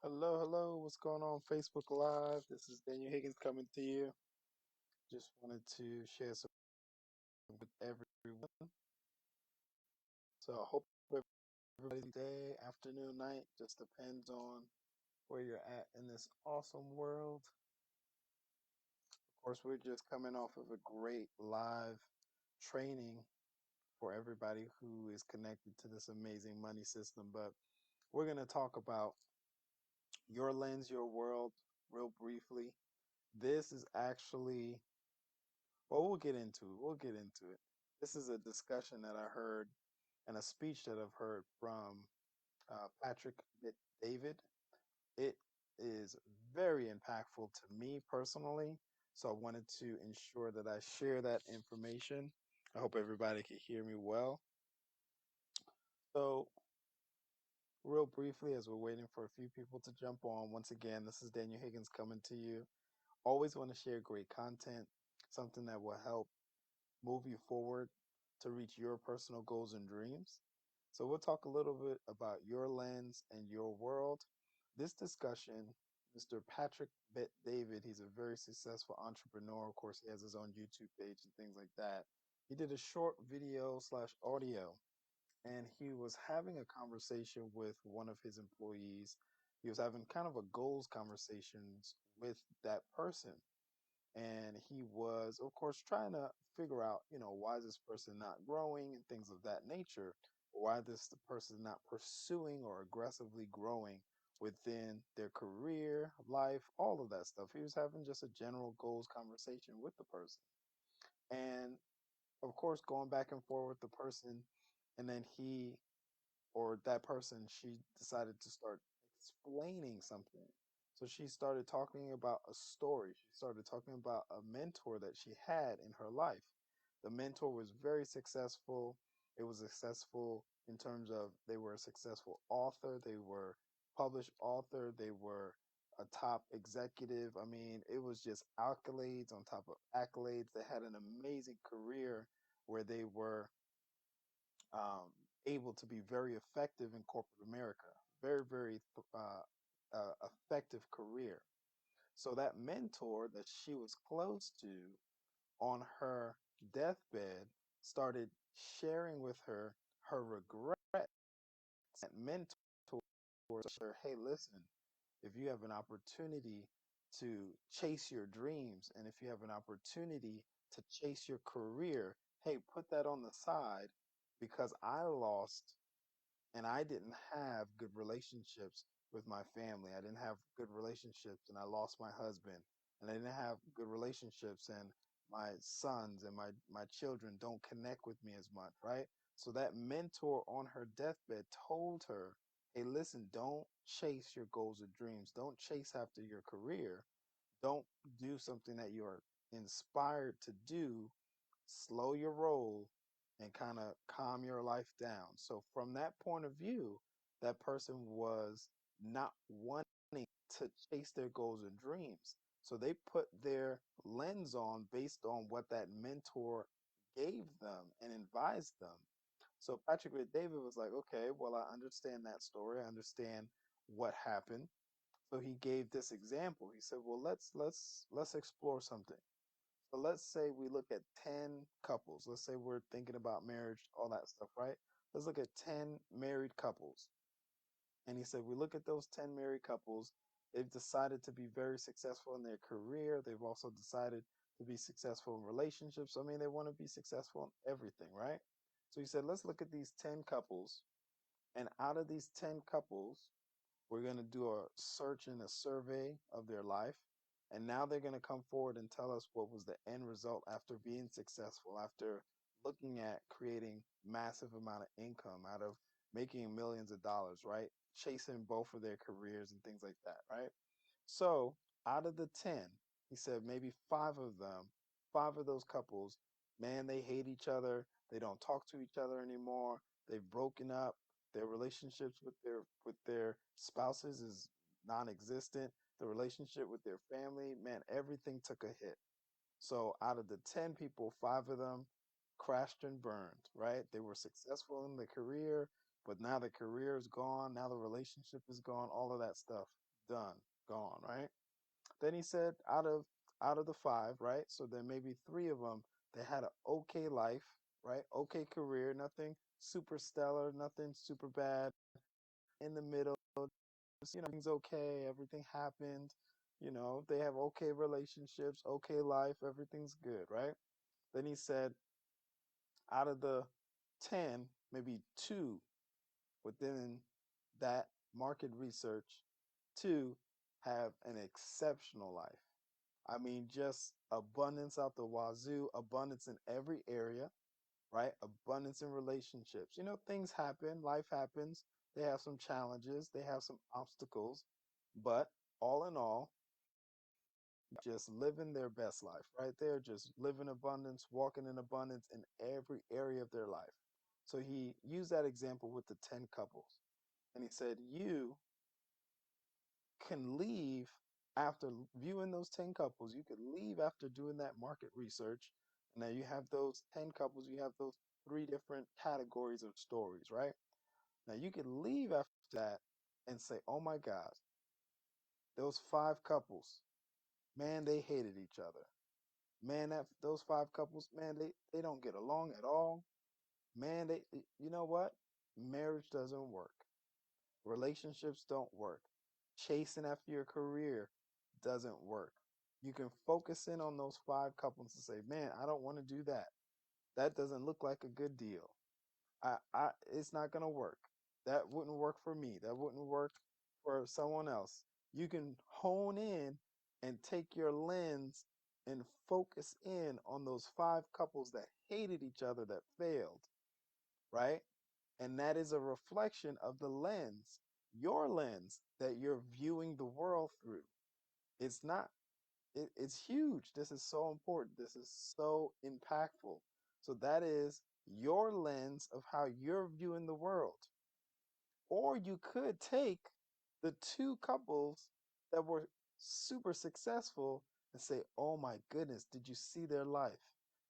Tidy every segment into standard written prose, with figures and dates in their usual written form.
Hello, hello. What's going on Facebook Live? This is Daniel Higgins coming to you. Just wanted to share some with everyone. So I hope everybody's day, afternoon, night, just depends on where you're at in this awesome world. Of course, we're just coming off of a great live training for everybody who is connected to this amazing money system. But we're going to talk about your lens, your world, real briefly. This is actually Well, we'll get into it. We'll get into it. This is a discussion that I heard and a speech that I've heard from Patrick David. It is very impactful to me personally. So I wanted to ensure that I share that information. I hope everybody can hear me well. So, real briefly, as we're waiting for a few people to jump on, once again, this is Daniel Higgins coming to you. Always want to share great content, something that will help move you forward to reach your personal goals and dreams. So, we'll talk a little bit about your lens and your world. This discussion, Mr. Patrick Bet David, he's a very successful entrepreneur. Of course, he has his own YouTube page and things like that. He did a short video slash audio, and he was having a conversation with one of his employees. He was having kind of a goals conversations with that person, and he was of course trying to figure out, why is this person not growing and things of that nature, or why this the person not pursuing or aggressively growing within their career, life, all of that stuff. He was having just a general goals conversation with the person, and of course going back and forth with the person, and then he or that person, she decided to start explaining something. So she started talking about a story. She started talking about a mentor that she had in her life. The mentor was very successful. It was successful in terms of they were a successful author, they were published author, they were a top executive. I mean, it was just accolades on top of accolades. They had an amazing career where they were um, able to be very effective in corporate America. Very, very effective career. So that mentor that she was close to on her deathbed started sharing with her her regret. That mentor told her, hey, listen, if you have an opportunity to chase your dreams and if you have an opportunity to chase your career, hey, put that on the side because I lost and I didn't have good relationships with my family. I didn't have good relationships and I lost my husband. And I didn't have good relationships and my sons and my children don't connect with me as much, right? So that mentor on her deathbed told her, hey, listen, don't chase your goals or dreams. Don't chase after your career. Don't do something that you're inspired to do. Slow your roll and kind of calm your life down. So from that point of view, that person was not wanting to chase their goals and dreams. So they put their lens on based on what that mentor gave them and advised them. So Patrick with David was like, okay, well, I understand that story. I understand what happened. So he gave this example. He said, well, let's explore something. So let's say we look at 10 couples. Let's say we're thinking about marriage, all that stuff, right? Let's look at 10 married couples. And he said, we look at those 10 married couples. They've decided to be very successful in their career. They've also decided to be successful in relationships. I mean, they want to be successful in everything, right? So he said, let's look at these 10 couples. And out of these 10 couples, we're going to do a search and a survey of their life. And now they're going to come forward and tell us what was the end result after being successful, after looking at creating massive amount of income out of making millions of dollars, right? Chasing both of their careers and things like that, right? So out of the 10, he said maybe five of them, five of those couples, man, they hate each other. They don't talk to each other anymore. They've broken up. Their relationships with their spouses is non-existent. The relationship with their family, man, everything took a hit. So out of the 10 people, five of them crashed and burned, right? They were successful in the career, but now the career is gone. Now the relationship is gone, all of that stuff. done, gone, right? Then he said out of the five, right? So then maybe three of them they had an okay life, right? Okay career, nothing super stellar, nothing super bad. In the middle, everything's okay, everything happened. They have okay relationships, okay life, everything's good, right? Then he said out of the 10, maybe two within that market research, two have an exceptional life. I mean, just abundance out the wazoo, abundance in every area, right? Abundance in relationships. Things happen, life happens. They have some challenges, they have some obstacles, but all in all, just living their best life, right? They're just living abundance, walking in abundance in every area of their life. So he used that example with the 10 couples. And he said, you can leave after viewing those 10 couples. You could leave after doing that market research. And now you have those 10 couples, you have those three different categories of stories, right? Now you could leave after that and say, oh my God, those five couples, man, they hated each other. Man, those five couples, man, they don't get along at all. Man, you know what? Marriage doesn't work. Relationships don't work. Chasing after your career doesn't work. You can focus in on those five couples and say, man, I don't want to do that. That doesn't look like a good deal. It's not going to work. That wouldn't work for me. That wouldn't work for someone else. You can hone in and take your lens and focus in on those five couples that hated each other, that failed, right? And that is a reflection of the lens, your lens that you're viewing the world through. It's not, it's huge. This is so important. This is so impactful. So that is your lens of how you're viewing the world. Or you could take the two couples that were super successful and say, oh my goodness, did you see their life?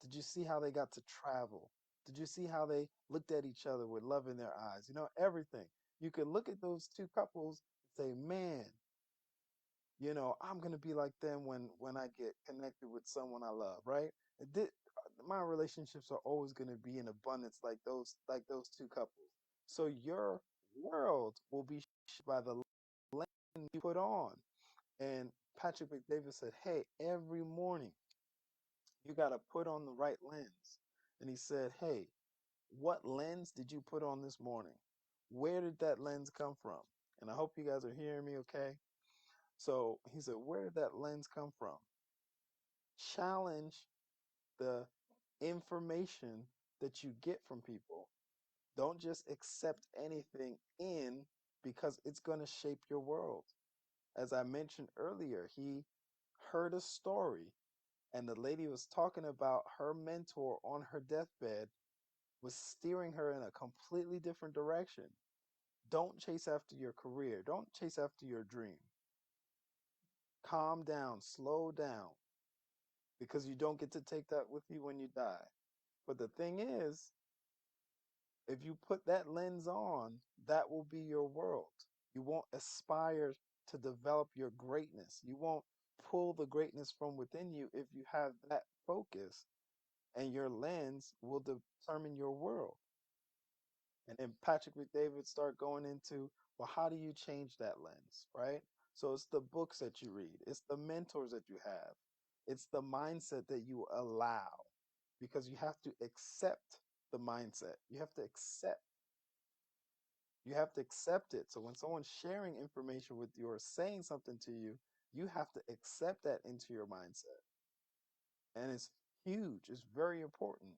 Did you see how they got to travel? Did you see how they looked at each other with love in their eyes? Everything. You could look at those two couples and say, man, I'm gonna be like them when I get connected with someone I love, right? My relationships are always gonna be in abundance like those two couples. So your world will be shaped by the lens you put on. And Patrick McDavid said, hey, every morning you gotta put on the right lens. And he said, hey, what lens did you put on this morning? Where did that lens come from? And I hope you guys are hearing me okay. So he said, where did that lens come from? Challenge the information that you get from people. Don't just accept anything in because it's going to shape your world. As I mentioned earlier, he heard a story and the lady was talking about her mentor on her deathbed was steering her in a completely different direction. Don't chase after your career. Don't chase after your dream. Calm down, slow down, because you don't get to take that with you when you die. But the thing is, if you put that lens on, that will be your world. You won't aspire to develop your greatness. You won't pull the greatness from within you if you have that focus, and your lens will determine your world. And then Patrick McDavid start going into, well, how do you change that lens, right? So it's the books that you read, it's the mentors that you have, it's the mindset that you allow, because you have to accept the mindset. You have to accept it. So when someone's sharing information with you or saying something to you, you have to accept that into your mindset. And it's huge. It's very important.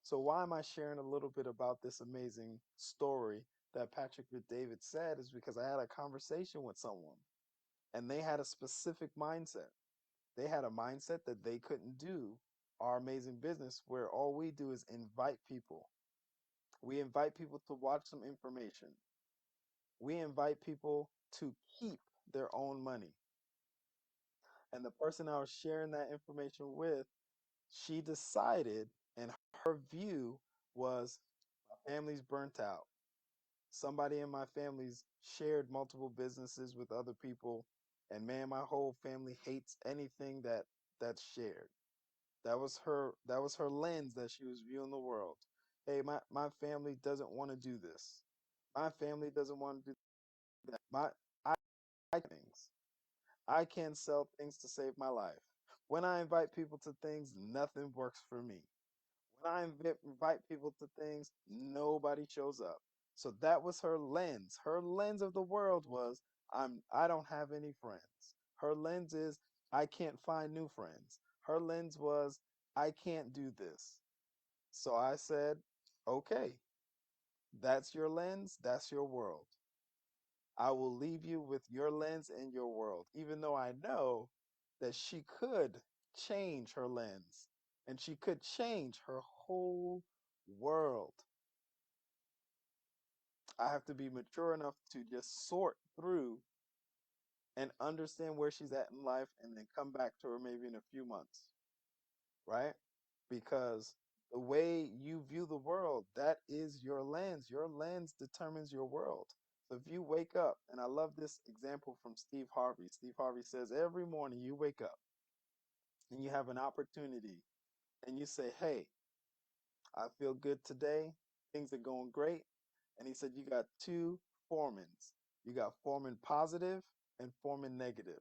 So why am I sharing a little bit about this amazing story that Patrick David said is because I had a conversation with someone and they had a specific mindset. They had a mindset that they couldn't do our amazing business where all we do is invite people. We invite people to watch some information. We invite people to keep their own money. And the person I was sharing that information with, she decided, and her view was, my family's burnt out. Somebody in my family's shared multiple businesses with other people, and man, my whole family hates anything that's shared. That was her lens that she was viewing the world. Hey, my family doesn't want to do this. My family doesn't want to do that. I things. I can't sell things to save my life. When I invite people to things, nothing works for me. When I invite people to things, nobody shows up. So that was her lens. Her lens of the world was I don't have any friends. Her lens is I can't find new friends. Her lens was I can't do this. So I said, okay, that's your lens, that's your world. I will leave you with your lens and your world, even though I know that she could change her lens and she could change her whole world. I have to be mature enough to just sort through and understand where she's at in life and then come back to her maybe in a few months, right? Because the way you view the world, that is your lens. Your lens determines your world. So if you wake up, and I love this example from Steve Harvey. Steve Harvey says every morning you wake up and you have an opportunity and you say, hey, I feel good today. Things are going great. And he said, you got two formants. You got formant positive and formant negative.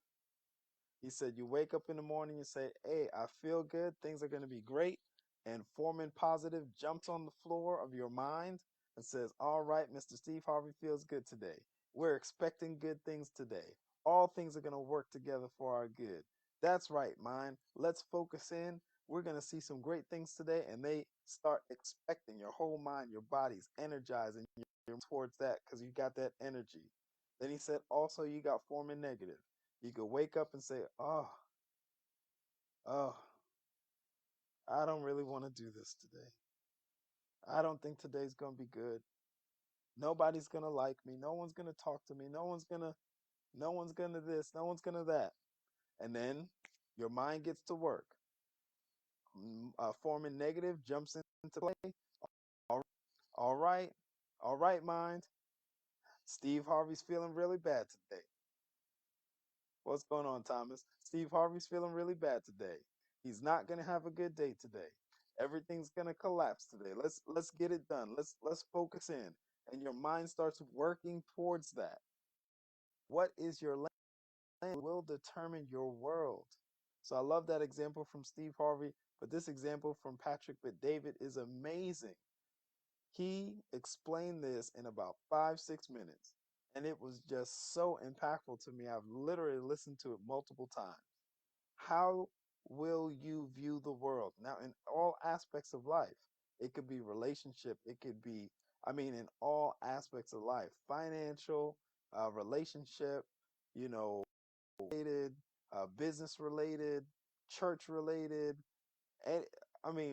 He said, you wake up in the morning and say, hey, I feel good. Things are going to be great. And Foreman Positive jumps on the floor of your mind and says, all right, Mr. Steve Harvey feels good today. We're expecting good things today. All things are going to work together for our good. That's right, mind. Let's focus in. We're going to see some great things today. And they start expecting your whole mind, your body's energizing you towards that because you got that energy. Then he said, also, you got Foreman Negative. You could wake up and say, oh, I don't really want to do this today. I don't think today's going to be good. Nobody's going to like me. No one's going to talk to me. No one's going to this. No one's going to that. And then your mind gets to work. Forming negative jumps into play. All, all right. All right, mind. Steve Harvey's feeling really bad today. What's going on, Thomas? Steve Harvey's feeling really bad today. He's not going to have a good day today. Everything's going to collapse today. Let's get it done. Let's focus in. And your mind starts working towards that. What is your land will determine your world. So I love that example from Steve Harvey, but this example from Patrick but David is amazing. He explained this in about 5, 6 minutes, and it was just so impactful to me. I've literally listened to it multiple times. How will you view the world? Now, in all aspects of life, it could be relationship, it could be, in all aspects of life, financial, relationship, you know, related, business related, church related, and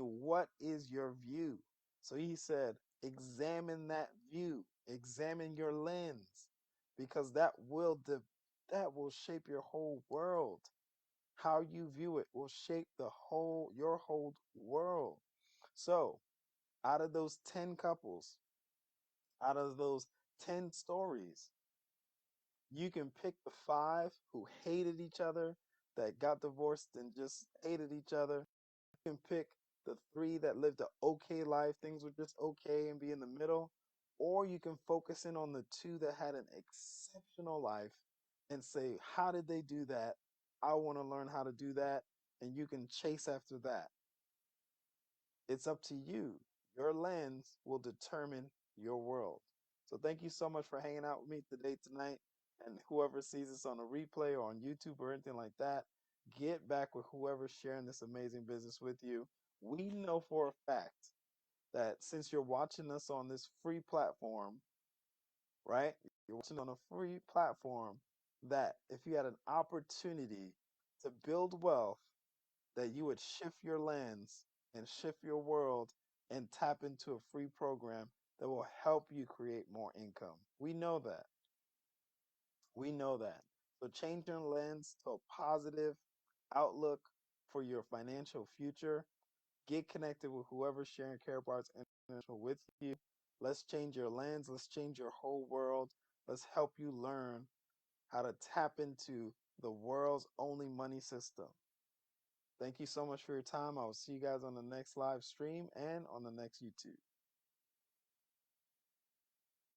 what is your view? So he said, examine that view, examine your lens, because that will shape your whole world. How you view it will shape your whole world. So, out of those 10 couples, out of those 10 stories, you can pick the 5 who hated each other, that got divorced and just hated each other. You can pick the 3 that lived an okay life, things were just okay and be in the middle. Or you can focus in on the 2 that had an exceptional life and say, how did they do that? I want to learn how to do that. And you can chase after that. It's up to you. Your lens will determine your world. So thank you so much for hanging out with me today, tonight. And whoever sees this on a replay or on YouTube or anything like that, get back with whoever's sharing this amazing business with you. We know for a fact that since you're watching us on this free platform, right? You're watching on a free platform, that if you had an opportunity to build wealth, that you would shift your lens and shift your world and tap into a free program that will help you create more income. We know that. We know that. So change your lens to a positive outlook for your financial future. Get connected with whoever's sharing Care Parts International with you. Let's change your lens. Let's change your whole world. Let's help you learn how to tap into the world's only money system. Thank you so much for your time. I will see you guys on the next live stream and on the next YouTube.